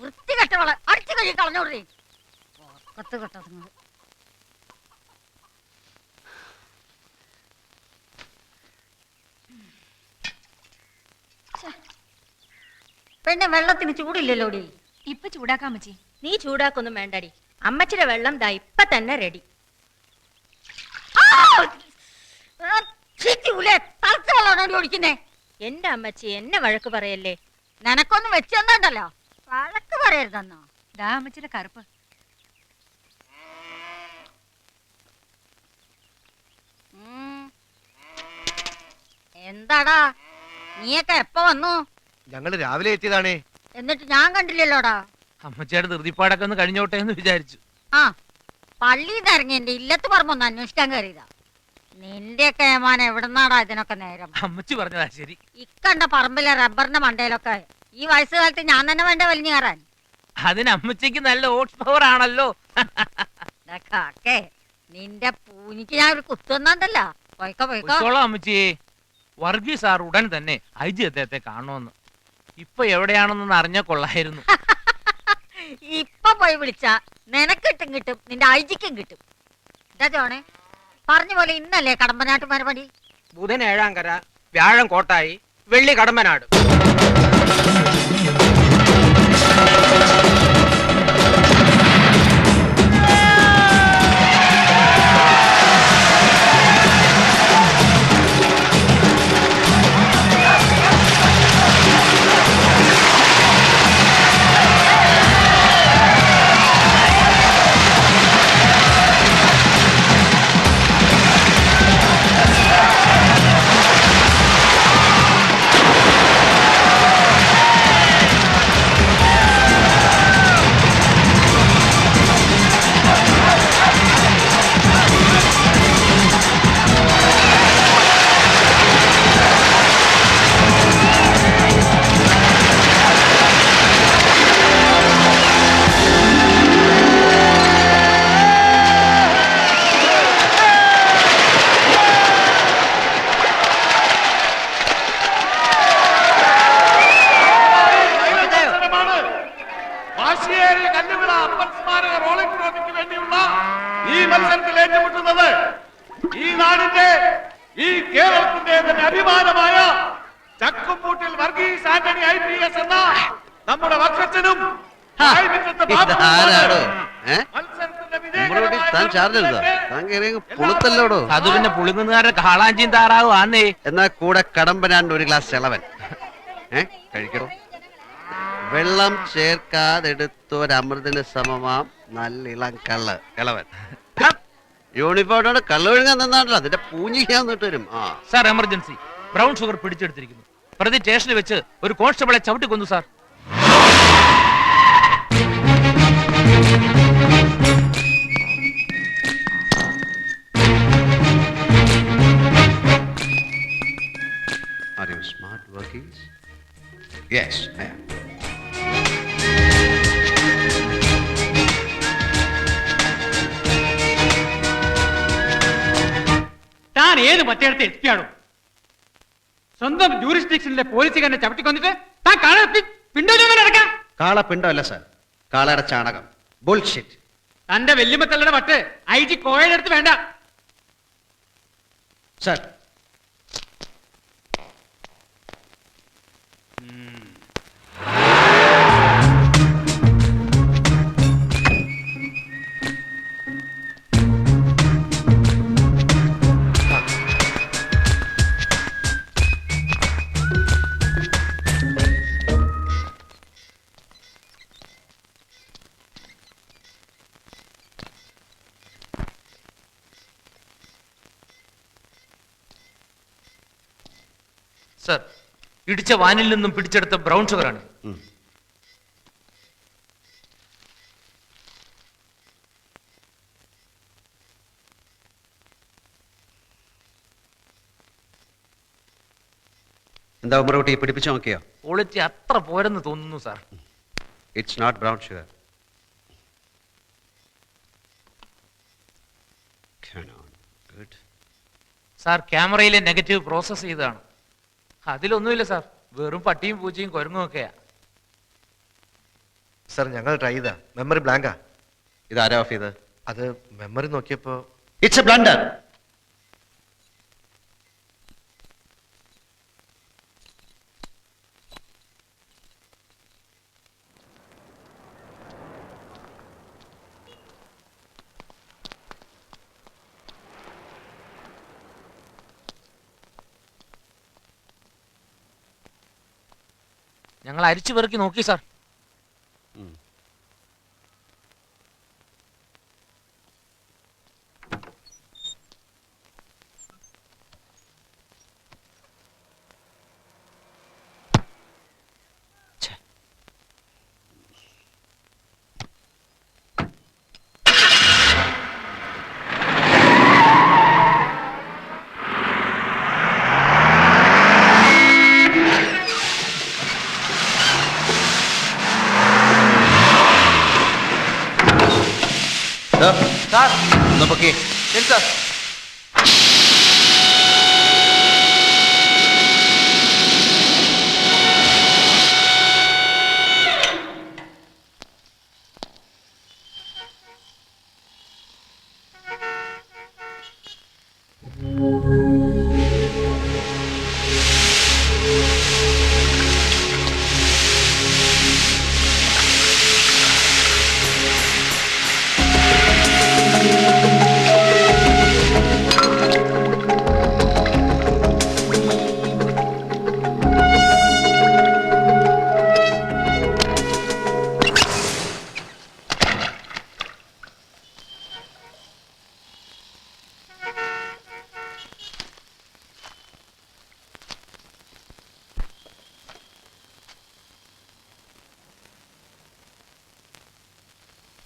വൃത്തി കെട്ടവളെ അടിച്ചു കഴി കളഞ്ഞോടേ കത്ത് കെട്ടത്. പെണ്ണെ വെള്ളത്തിന് ചൂടില്ലല്ലോടി. ഇപ്പൊ ചൂടാക്കാൻ മച്ചി. നീ ചൂടാക്കൊന്നും വേണ്ടടി, അമ്മച്ചിയുടെ വെള്ളം ദാ ഇപ്പൊ തന്നെ റെഡി. ഓടിക്കുന്നേ എന്റെ അമ്മച്ചി എന്നെ വഴക്ക് പറയല്ലേ. നിനക്കൊന്നും വെച്ചെന്നുണ്ടല്ലോ വഴക്ക് പറയരുതെന്നോ. ദാ അമ്മച്ചിയുടെ കറുപ്പ്. എന്താടാ നീയൊക്കെ എപ്പ വന്നു? ഞങ്ങള് രാവിലെ എത്തിയതാണേ. എന്നിട്ട് ഞാൻ കണ്ടില്ലല്ലോടാ. അമ്മച്ചിയുടെ ധൃതിപ്പാടൊക്കെ ഒന്ന് കഴിഞ്ഞോട്ടെ എന്ന് വിചാരിച്ചു. ആ പള്ളിന്ന് ഇറങ്ങി എന്റെ ഇല്ലത്ത് പറമ്പൊന്ന് അന്വേഷിക്കാൻ കയറിയതാ. നിന്റെയൊക്കെ ഏമാൻ എവിടുന്നാടാ ഇതിനൊക്കെ നേരം? അമ്മച്ചി പറഞ്ഞതാ ശരി. ഇക്കണ്ട പറമ്പിലെ റബ്ബറിന്റെ മണ്ടയിലൊക്കെ ഈ വയസ്സുകാലത്ത് ഞാൻ തന്നെ വേണ്ട വലിഞ്ഞു കയറാൻ. അതിന് അമ്മച്ചിക്ക് നല്ല ഓട്സ് പവർ ആണല്ലോ. കാക്കേ നിന്റെ പൂനിക്ക് ഞാൻ ഒരു കുത്തുവന്നല്ല. പോയിക്കോ പോയിക്കോ. അമ്മച്ചിയെ വർഗീസ് സാർ ഉടൻ തന്നെ ഐ ജി അദ്ദേഹത്തെ കാണുമെന്ന്. ഇപ്പൊ എവിടെയാണെന്നൊന്ന് അറിഞ്ഞ കൊള്ളായിരുന്നു. ഇപ്പൊ പോയി വിളിച്ച നിനക്കിട്ടും കിട്ടും, നിന്റെ ഐജിക്കും കിട്ടും. എന്താ ജോണേ പറഞ്ഞ പോലെ ഇന്നല്ലേ കടമ്പനാട്ട് മറുപടി? ബുധൻ ഏഴാങ്കര, വ്യാഴം കോട്ടായി, വെള്ളി കടമ്പനാട്. ഈ മത്സരത്തിൽ ഏറ്റുമുട്ടുന്നത് ഈ നാടിന്റെ, ഈ കേരളത്തിന്റെ തന്നെ അഭിമാനമായ ചക്കുംപൂട്ടിൽ വർഗീസ് ആന്റണി IPS എന്ന നമ്മുടെ വക്കച്ചനും അത് പിന്നെ പുളിങ്ങുന്നവരുടെ കാളാഞ്ചിയും താറാവും ആന്നേ. എന്നാ കൂടെ കടമ്പനാണ്ട് ഒരു ഗ്ലാസ് ഇളവൻ കഴിക്കണോ? വെള്ളം ചേർക്കാതെടുത്തൊരമൃതിന് സമമാം നല്ല ഇളം കള്ള് ഇളവൻ. യൂണിഫോമോടെ കള്ള് ഒഴുകാൻ നിന്നാണല്ലോ, അതിന്റെ പൂഞ്ഞിക്കാൻ വന്നിട്ട് വരും. സാർ എമർജൻസി, ബ്രൗൺ ഷുഗർ പിടിച്ചെടുത്തിരിക്കുന്നു. പ്രതി സ്റ്റേഷനിൽ വെച്ച് ഒരു കോൺസ്റ്റബിളെ ചവിട്ടിക്കൊന്നു sir. Are you smart, Varghese? Yes, I am. താൻ ഏത് മറ്റേടത്ത് എത്തിയാണോ? സ്വന്തം ജൂറിസ്ഡിക്ഷനിലെ പോലീസുകാരനെ ചവിട്ടിക്കൊന്നിട്ട് താൻ കാള പിണ്ടോ നടക്കാം? കാള പിണ്ടമല്ല സാർ, കാളയുടെ ചാണകം. ബുൾഷിറ്റ്. തന്റെ വെല്ലുമത്തല്ലയുടെ വട്ട് IG കോഴയുടെ അടുത്ത് വേണ്ട സാർ. സർ, ഇടിച്ച വാനിൽ നിന്നും പിടിച്ചെടുത്ത ബ്രൗൺ ഷുഗറാണ്. എന്താ ഉമ്മറൂട്ടി പിടിപ്പിച്ചു നോക്കിയോ? ക്വാളിറ്റി അത്ര പോരെന്ന് തോന്നുന്നു sir. It's not brown sugar. Sir, ക്യാമറയിലെ നെഗറ്റീവ് പ്രോസസ് ചെയ്തതാണ്. അതിലൊന്നുമില്ല സാർ, വെറും പട്ടിയും പൂച്ചയും കുരങ്ങും ഒക്കെയാ. സർ ഞങ്ങൾ ട്രൈ ചെയ്താ മെമ്മറി ബ്ലാങ്കാ. ഇതാരാ ഓഫ് ചെയ്ത്? അത് മെമ്മറി നോക്കിയപ്പോ ഇറ്റ്സ് എ ബ്ലണ്ടർ. ഞങ്ങൾ അരിച്ചു പെറുക്കി നോക്കി സാർ. സാർ നോക്കേ ശരി സാർ.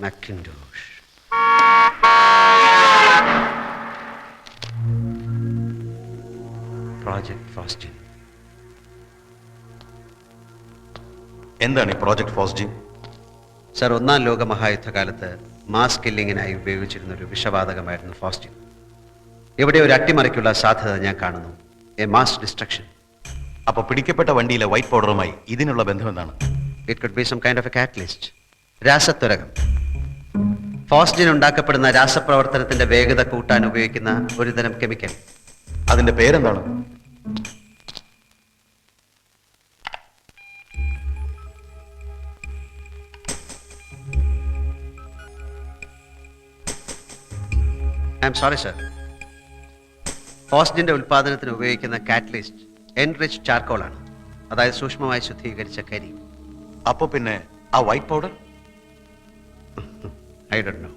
Macintosh. Project Faustin. എന്താണ് ഈ പ്രോജക്ട് ഫോസ്ജി? സർ, ഒന്നാം ലോക മഹായുദ്ധകാലത്ത് മാസ് കില്ലിങ്ങിനായി ഉപയോഗിച്ചിരുന്ന ഒരു വിഷവാതകമായിരുന്നു ഫാസ്റ്റിൻ. ഇവിടെ ഒരു അട്ടിമറിക്കുള്ള സാധ്യത ഞാൻ കാണുന്നു. A mass destruction. അപ്പൊ പിടിക്കപ്പെട്ട വണ്ടിയിലെ വൈറ്റ് പൗഡറുമായി ഇതിനുള്ള ബന്ധം എന്താണ്? It could be some kind of a catalyst. രാസത്വരകം. ഫോസ്ജിൻ ഉണ്ടാക്കപ്പെടുന്ന രാസപ്രവർത്തനത്തിന്റെ വേഗത കൂട്ടാൻ ഉപയോഗിക്കുന്ന ഒരുതരം കെമിക്കൽ. അതിന്റെ പേരെന്താണ്? I'm sorry sir. ഫോസ്ജിന്റെ ഉൽപാദനത്തിന് ഉപയോഗിക്കുന്ന കാറ്റലിസ്റ്റ് എൻറിച്ച് ചാർക്കോൾ ആണ്. അതായത് സൂക്ഷ്മമായി ശുദ്ധീകരിച്ച കരി. അപ്പൊ പിന്നെ ആ white powder? I don't know.